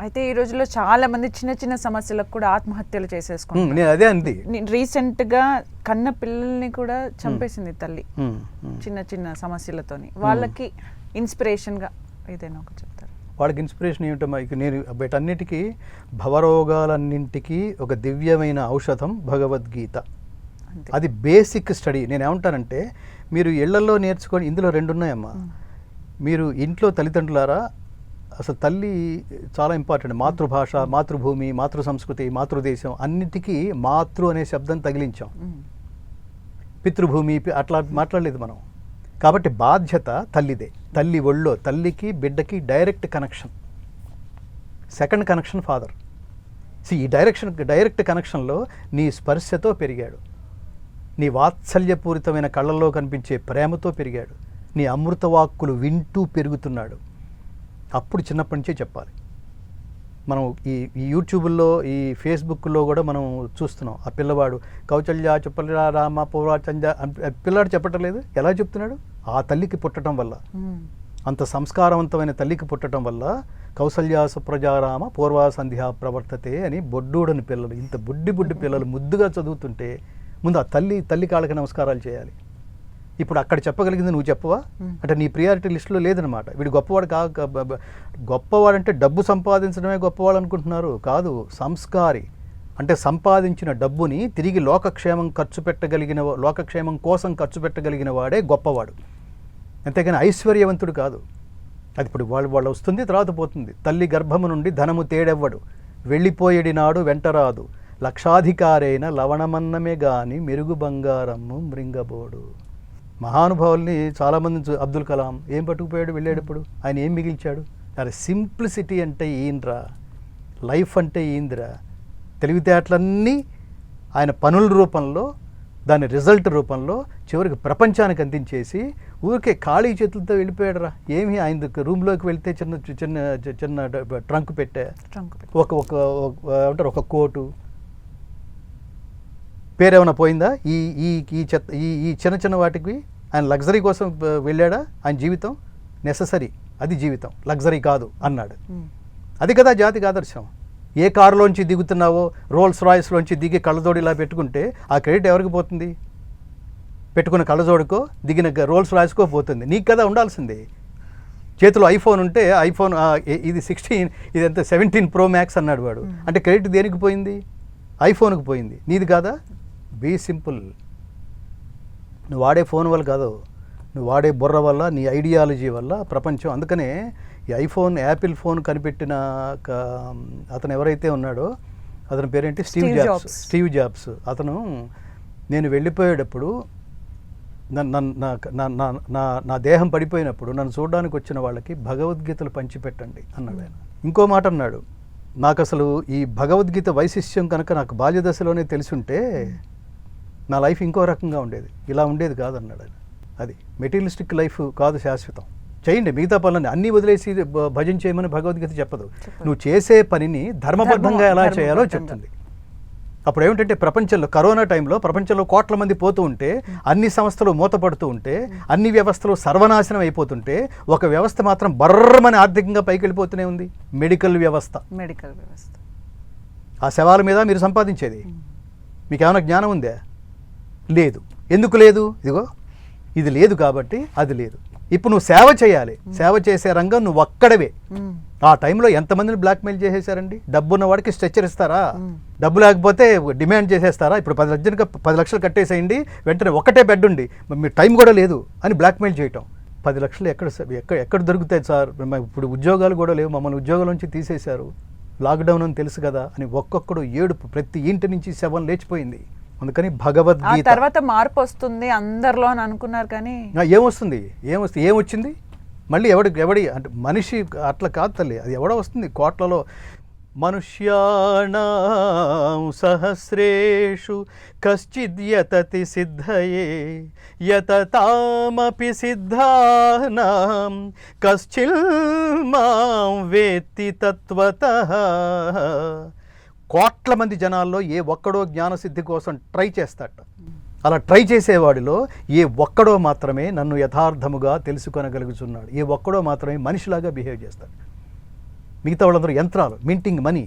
అయితే ఈ రోజుల్లో చాలా మంది చిన్న చిన్న సమస్యలకు కూడా ఆత్మహత్యలు చేసేసుకుంటారు. నేను అదే అంది. రీసెంట్ గా కన్న పిల్లల్ని కూడా చంపేసింది తల్లి చిన్న చిన్న సమస్యలతోని. వాళ్ళకి ఇన్స్పిరేషన్ గా ఏదైనా ఒక చెప్తారు? వాళ్ళకి ఇన్స్పిరేషన్ ఏమిటమ్మా, ఇక నేను వీటన్నిటికీ భవరోగాలన్నింటికీ ఒక దివ్యమైన ఔషధం భగవద్గీత. అది బేసిక్ స్టడీ. నేను ఏమంటానంటే మీరు ఇళ్లలో నేర్చుకొని, ఇందులో 2 ఉన్నాయమ్మా. మీరు ఇంట్లో తల్లిదండ్రులారా, అసలు తల్లి చాలా ఇంపార్టెంట్. మాతృభాష, మాతృభూమి, మాతృ సంస్కృతి, మాతృదేశం అన్నిటికీ మాతృ అనే శబ్దం తగిలించాం. పితృభూమి అట్లా మాట్లాడలేదు మనం. కాబట్టి బాధ్యత తల్లిదే. తల్లి ఒళ్ళో, తల్లికి బిడ్డకి direct connection. Second connection father. ఈ డైరెక్ట్ కనెక్షన్లో నీ స్పర్శతో పెరిగాడు, నీ వాత్సల్యపూరితమైన కళ్ళల్లో కనిపించే ప్రేమతో పెరిగాడు, నీ అమృతవాక్కులు వింటూ పెరుగుతున్నాడు. అప్పుడు చిన్నప్పటి నుంచే చెప్పాలి. మనం ఈ యూట్యూబ్లో, ఈ ఫేస్బుక్లో కూడా మనం చూస్తున్నాం. ఆ పిల్లవాడు కౌచల్య చుప్పల్య రామ పూర్వాచంజ పిల్లాడు చెప్పటం లేదు. ఎలా చెప్తున్నాడు? ఆ తల్లికి పుట్టడం వల్ల, అంత సంస్కారవంతమైన తల్లికి పుట్టడం వల్ల కౌసల్య సుప్రజారామ పూర్వా సంధ్యా ప్రవర్తతే అని బొడ్డూడని పిల్లలు, ఇంత బుడ్డి పిల్లలు ముద్దుగా చదువుతుంటే ముందు ఆ తల్లి కాళ్ళకి నమస్కారాలు చేయాలి. ఇప్పుడు అక్కడ చెప్పగలిగింది నువ్వు చెప్పవా? అంటే నీ ప్రియారిటీ లిస్టులో లేదనమాట. వీడు గొప్పవాడంటే డబ్బు సంపాదించడమే గొప్పవాడు అనుకుంటున్నారు. కాదు, సంస్కారి అంటే సంపాదించిన డబ్బుని తిరిగి లోకక్షేమం కోసం ఖర్చు పెట్టగలిగిన వాడే గొప్పవాడు, అంతేగాని ఐశ్వర్యవంతుడు కాదు. అది ఇప్పుడు వాళ్ళు వస్తుంది, తర్వాత పోతుంది. తల్లి గర్భము నుండి ధనము తేడెవ్వడు, వెళ్ళిపోయేడి నాడు వెంటరాదు, లక్షాధికారైన లవణమన్నమే గాని మెరుగు బంగారము మృంగబోడు. మహానుభావుల్ని చాలామంది, అబ్దుల్ కలాం ఏం పట్టుకుపోయాడు వెళ్ళేటప్పుడు? ఆయన ఏం మిగిల్చాడు? అరే సింప్లిసిటీ అంటే ఈయనరా, లైఫ్ అంటే ఈంద్రా. తెలివితేటలన్నీ ఆయన పనుల రూపంలో, దాని రిజల్ట్ రూపంలో చివరికి ప్రపంచానికి అందించేసి ఊరికే ఖాళీ చేతులతో వెళ్ళిపోయాడురా. ఏమి ఆయన రూమ్లోకి వెళ్తే చిన్న ట్రంక్ పెట్టా, ఒక కోటు, పేరేమైనా పోయిందా? ఈ చిన్న వాటికి ఆయన లగ్జరీ కోసం వెళ్ళాడా? ఆయన జీవితం నెససరీ, అది జీవితం, లగ్జరీ కాదు అన్నాడు. అది కదా జాతికి ఆదర్శం. ఏ కారులోంచి దిగుతున్నావో, రోల్స్ రాయ్స్లోంచి దిగి కళ్ళజోడు ఇలా పెట్టుకుంటే ఆ క్రెడిట్ ఎవరికి పోతుంది? పెట్టుకున్న కళ్ళజోడుకో, దిగిన రోల్స్ రాయ్స్కో పోతుంది. నీకు కదా ఉండాల్సింది. చేతిలో ఐఫోన్ ఉంటే ఐఫోన్ ఇది 16, ఇదంతా 17 Pro Max అన్నాడు వాడు. అంటే క్రెడిట్ దేనికి పోయింది? ఐఫోన్కి పోయింది, నీది కాదా? Be simple. నువ్వు వాడే ఫోన్ వల్ల కాదు, నువ్వు వాడే బుర్ర వల్ల, నీ ఐడియాలజీ వల్ల ప్రపంచం. అందుకనే ఈ ఐఫోన్, యాపిల్ ఫోన్ కనిపెట్టిన అతను ఎవరైతే ఉన్నాడో, అతని పేరేంటి? Steve jobs. అతను నేను వెళ్ళిపోయేటప్పుడు నా దేహం పడిపోయినప్పుడు నన్ను చూడడానికి వచ్చిన వాళ్ళకి భగవద్గీతలు పంచిపెట్టండి అన్నాడు ఆయన. ఇంకో మాట అన్నాడు, నాకు అసలు ఈ భగవద్గీత వైశిష్యం కనుక నాకు బాల్యదశలోనే తెలుసుంటే నా లైఫ్ ఇంకో రకంగా ఉండేది, ఇలా ఉండేది కాదన్నాడు ఆయన. అది మెటీరియలిస్టిక్ లైఫ్ కాదు శాశ్వతం. చేయండి మిగతా పనులని, అన్నీ వదిలేసి భజన చేయమని భగవద్గీత చెప్పదు. నువ్వు చేసే పనిని ధర్మబద్ధంగా ఎలా చేయాలో చెప్తుంది. అప్పుడు ఏమిటంటే ప్రపంచంలో కరోనా టైంలో ప్రపంచంలో కోట్ల మంది పోతూ ఉంటే, అన్ని సంస్థలు మూతపడుతూ ఉంటే, అన్ని వ్యవస్థలు సర్వనాశనం అయిపోతుంటే, ఒక వ్యవస్థ మాత్రం బర్రమని ఆర్థికంగా పైకి వెళ్ళిపోతూనే ఉంది. మెడికల్ వ్యవస్థ. ఆ శవాల మీద మీరు సంపాదించేది. మీకు ఏమైనా జ్ఞానం ఉందా? లేదు. ఎందుకు లేదు? ఇదిగో ఇది లేదు కాబట్టి అది లేదు. ఇప్పుడు నువ్వు సేవ చేయాలి. సేవ చేసే రంగం నువ్వు ఒక్కడవే. ఆ టైంలో ఎంతమందిని బ్లాక్మెయిల్ చేసేసారండి? డబ్బు ఉన్న వాడికి స్ట్రెచ్చర్ ఇస్తారా? డబ్బు లేకపోతే డిమాండ్ చేసేస్తారా? ఇప్పుడు 10 లక్షలు కట్టేసేయండి, వెంటనే ఒకటే బెడ్ ఉండి మీ టైం కూడా లేదు అని బ్లాక్మెయిల్ చేయటం. 10 లక్షలు ఎక్కడ దొరుకుతాయి సార్? ఇప్పుడు ఉద్యోగాలు కూడా లేవు, మమ్మల్ని ఉద్యోగాల నుంచి తీసేశారు, లాక్డౌన్ అని తెలుసు కదా అని ఒక్కొక్కడు ఏడుపు. ప్రతి ఇంటి నుంచి శవం లేచిపోయింది. అందుకని భగవద్గీత తర్వాత మార్పు వస్తుంది అందరిలో అని అనుకున్నారు, కానీ ఏమొచ్చింది? మళ్ళీ ఎవడి అంటే మనిషి అట్లా కాదు తల్లి, అది ఎవడో వస్తుంది కోట్లలో. మనుష్యాణాం సహస్రేషు కశ్చిద్యతతి సిద్ధయే యతతామపి సిద్ధానాం కశ్చిల్ మాం వేత్తి తత్వతః. కోట్ల మంది జనాల్లో ఏ ఒక్కడో జ్ఞానసిద్ధి కోసం ట్రై చేస్తాట. అలా ట్రై చేసేవాడిలో ఏ ఒక్కడో మాత్రమే నన్ను యథార్థముగా తెలుసుకొనగలుగుతున్నాడు, ఏ ఒక్కడో మాత్రమే మనిషిలాగా బిహేవ్ చేస్తాడు. మిగతా వాళ్ళందరూ యంత్రాలు, మింటింగ్ మనీ.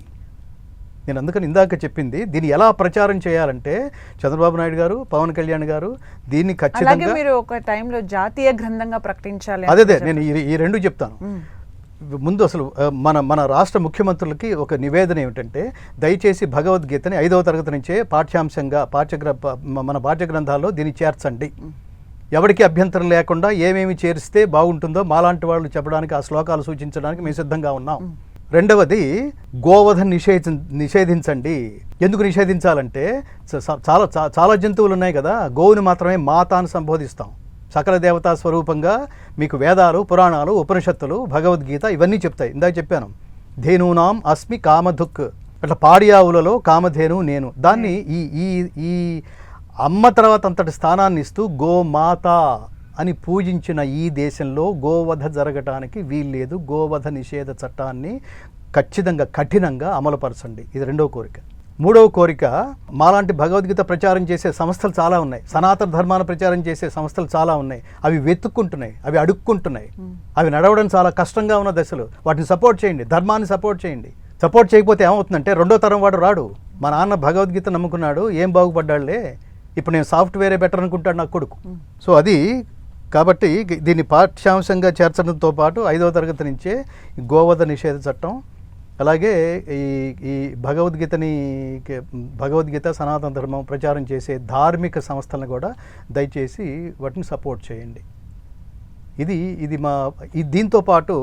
నేను అందుకని ఇందాక చెప్పింది, దీన్ని ఎలా ప్రచారం చేయాలంటే చంద్రబాబు నాయుడు గారు, పవన్ కళ్యాణ్ గారు దీన్ని అలాగే ఖచ్చితంగా మీరు ఒక టైంలో జాతీయ గ్రంథంగా ప్రకటించాలి. అదే నేను ఈ రెండు చెప్తాను. ముందు అసలు మన రాష్ట్ర ముఖ్యమంత్రులకి ఒక నివేదన ఏమిటంటే, దయచేసి భగవద్గీతని 5వ తరగతి నుంచే పాఠ్యాంశంగా మన పాఠ్య గ్రంథాల్లో దీన్ని చేర్చండి. ఎవరికి అభ్యంతరం లేకుండా ఏమేమి చేరిస్తే బాగుంటుందో మాలాంటి వాళ్ళు చెప్పడానికి, ఆ శ్లోకాలు సూచించడానికి మేము సిద్ధంగా ఉన్నాం. రెండవది, గోవధ నిషేధించండి. ఎందుకు నిషేధించాలంటే చాలా జంతువులు ఉన్నాయి కదా, గోవుని మాత్రమే మాత అని సంబోధిస్తాం. సకల దేవతా స్వరూపంగా మీకు వేదాలు, పురాణాలు, ఉపనిషత్తులు, భగవద్గీత ఇవన్నీ చెప్తాయి. ఇందాక చెప్పాను, ధేనూనాం అస్మి కామధుక్. అట్లా పాడియావులలో కామధేను నేను. దాన్ని ఈ అమ్మ తర్వాత అంతటి స్థానాన్ని ఇస్తూ గోమాత అని పూజించిన ఈ దేశంలో గోవధ జరగటానికి వీల్లేదు. గోవధ నిషేధ చట్టాన్ని ఖచ్చితంగా కఠినంగా అమలుపరచండి. ఇది రెండవ కోరిక. మూడవ కోరిక, మాలాంటి భగవద్గీత ప్రచారం చేసే సంస్థలు చాలా ఉన్నాయి, సనాతన ధర్మాన్ని ప్రచారం చేసే సంస్థలు చాలా ఉన్నాయి. అవి వెతుక్కుంటున్నాయి, అవి అడుక్కుంటున్నాయి, అవి నడవడం చాలా కష్టంగా ఉన్న దశలు. వాటిని సపోర్ట్ చేయండి, ధర్మాన్ని సపోర్ట్ చేయండి. సపోర్ట్ చేయకపోతే ఏమవుతుందంటే, రెండో తరం వాడు రాడు. మా నాన్న భగవద్గీత నమ్ముకున్నాడు, ఏం బాగుపడ్డాడులే, ఇప్పుడు నేను సాఫ్ట్వేరే బెటర్ అనుకుంటాడు నా కొడుకు. సో అది కాబట్టి దీన్ని పాఠ్యాంశంగా చేర్చడంతో పాటు 5వ తరగతి నుంచే గోవధ నిషేధ చట్టం, అలాగే ఈ భగవద్గీత సనాతన ధర్మం ప్రచారం చేసే ధార్మిక సంస్థలను కూడా దయచేసి వాటిని సపోర్ట్ చేయండి. దీంతో పాటు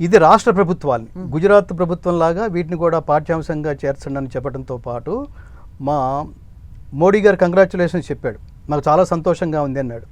ఇది రాష్ట్ర ప్రభుత్వాన్ని, గుజరాత్ ప్రభుత్వం లాగా వీటిని కూడా పాఠ్యాంశంగా చేర్చండి అని చెప్పడంతో పాటు, మా మోడీ గారు కంగ్రాచులేషన్స్ చెప్పాడు, నాకు చాలా సంతోషంగా ఉంది అన్నాడు.